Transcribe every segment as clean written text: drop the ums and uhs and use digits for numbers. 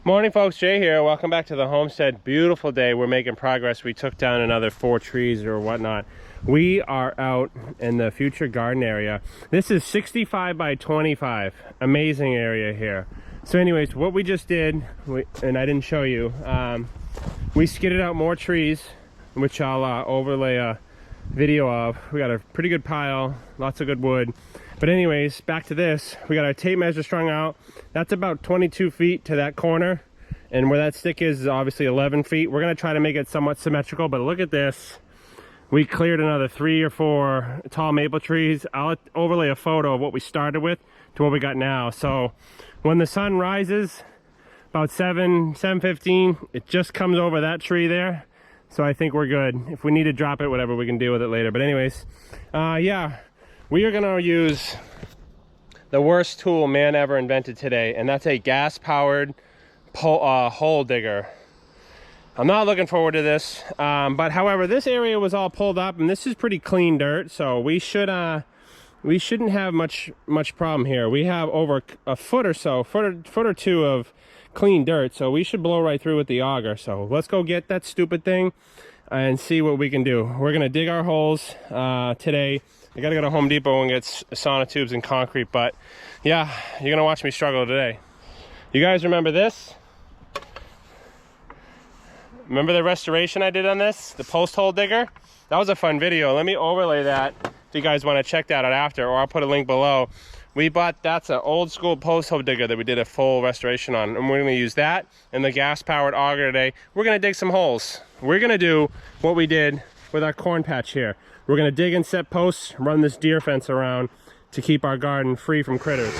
Morning folks, Jay here. Welcome back to the homestead. Beautiful day. We're making progress. We took down another 4 trees or whatnot. We are out in the future garden area. This is 65 by 25. Amazing area here. So anyways, what we just did, and I didn't show you, we skidded out more trees, which I'll overlay a video of. We got a pretty good pile, lots of good wood. But anyways, back to this. We got our tape measure strung out. That's about 22 feet to that corner. And where that stick is obviously 11 feet. We're gonna try to make it somewhat symmetrical, but look at this. We cleared another 3 or 4 tall maple trees. I'll overlay a photo of what we started with to what we got now. So when the sun rises, about 7:15, it just comes over that tree there. So I think we're good. If we need to drop it, whatever, we can deal with it later. But anyways, yeah. We are gonna use the worst tool man ever invented today, and that's a gas-powered hole digger. I'm not looking forward to this, but however, this area was all pulled up, and this is pretty clean dirt, so we shouldn't have much problem here. We have over a foot or so, foot or two of clean dirt, so we should blow right through with the auger. So let's go get that stupid thing and see what we can do. We're gonna dig our holes today. I gotta go to Home Depot and get sonotubes and concrete, but yeah, you're gonna watch me struggle today. You guys remember this? Remember the restoration I did on this? The post hole digger? That was a fun video. Let me overlay that if you guys wanna check that out after, or I'll put a link below. That's an old school post hole digger that we did a full restoration on, and we're gonna use that and the gas powered auger today. We're gonna dig some holes. We're gonna do what we did with our corn patch here. We're gonna dig and set posts, run this deer fence around to keep our garden free from critters.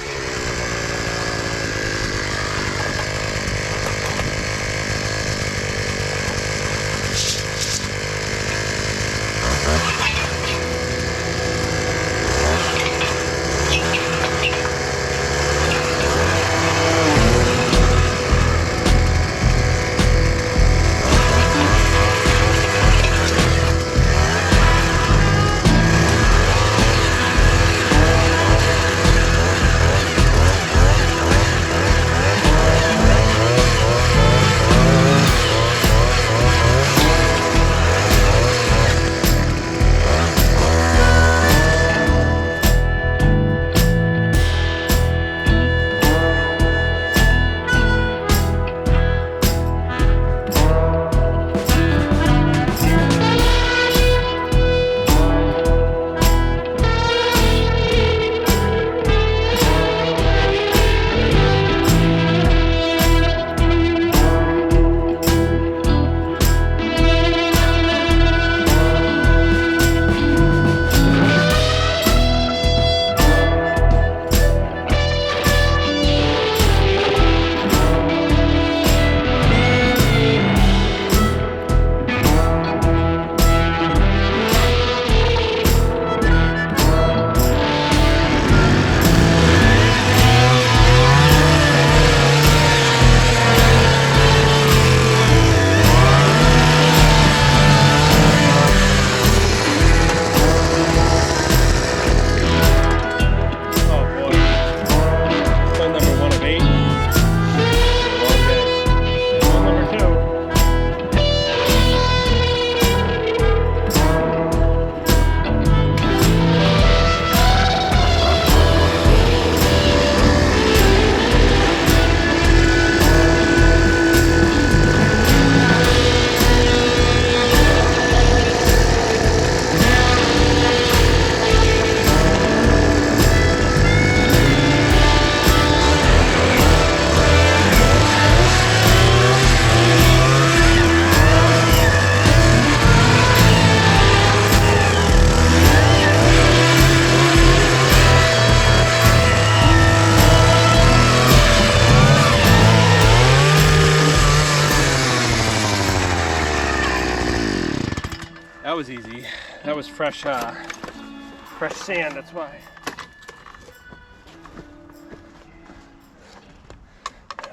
That was easy. That was fresh sand, that's why.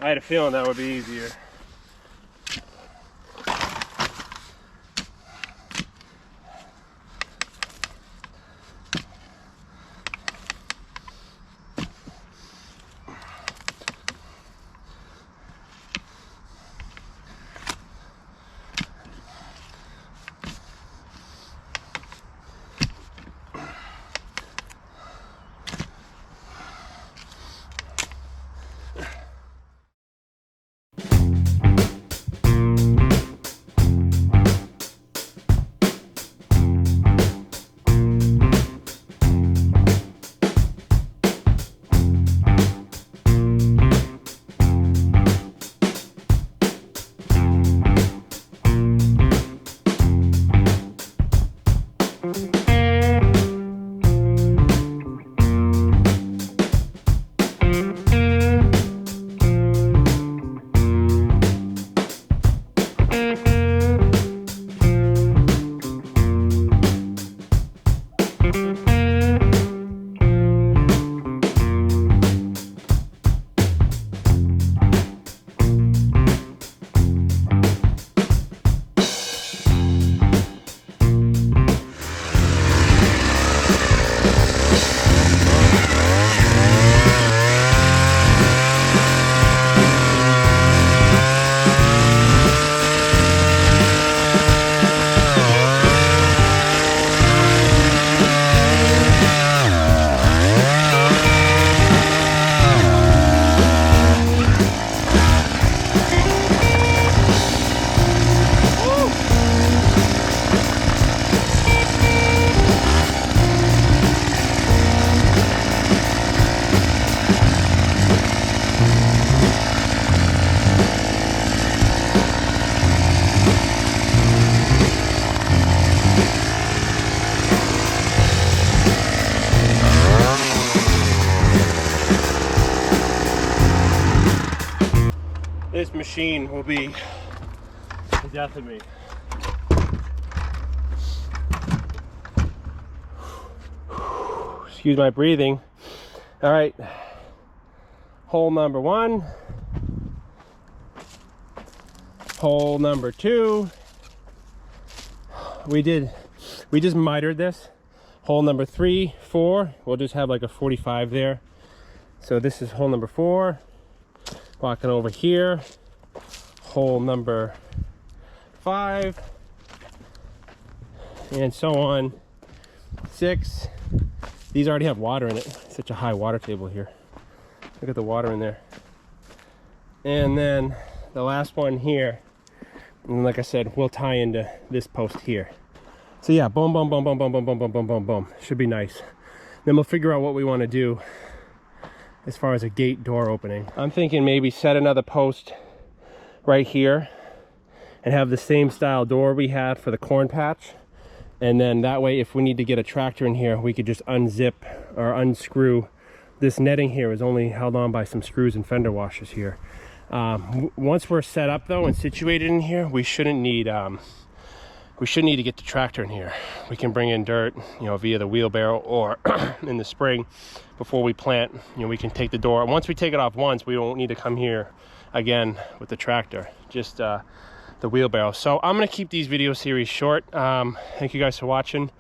I had a feeling that would be easier. this machine will be the death of me. Excuse my breathing. All right, hole number 1, hole number 2. We just mitered this. Hole number 3, 4, we'll just have like a 45 there. So this is hole number 4. Walking over here, hole number 5, and so on. 6. These already have water in it. Such a high water table here. Look at the water in there. And then the last one here, and like I said, we'll tie into this post here. So yeah, boom, boom, boom, boom, boom, boom, boom, boom, boom, boom, boom. Should be nice. Then we'll figure out what we want to do as far as a gate door opening. I'm thinking maybe set another post right here and have the same style door we had for the corn patch. And then that way, if we need to get a tractor in here, we could just unzip or unscrew. This netting here is only held on by some screws and fender washers here. Once we're set up though and situated in here, we shouldn't need to get the tractor in here. We can bring in dirt, you know, via the wheelbarrow or in the spring before we plant. You know, we can take the door. Once we take it off once, we don't need to come here again with the tractor. Just the wheelbarrow. So I'm gonna keep these video series short. Thank you guys for watching.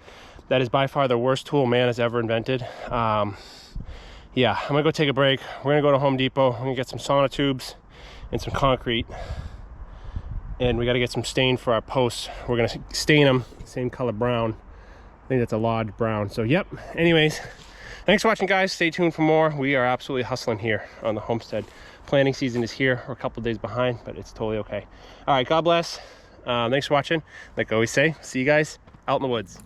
That is by far the worst tool man has ever invented. Yeah, I'm gonna go take a break. We're gonna go to Home Depot. We're gonna get some sauna tubes and some concrete, and we got to get some stain for our posts. We're gonna stain them same color brown. I think that's a Lodge brown. So yep, anyways, thanks for watching guys. Stay tuned for more. We are absolutely hustling here on the homestead. Planting season is here. We're a couple days behind, but it's totally okay. All right, God bless. Thanks for watching. Like I always say, see you guys out in the woods.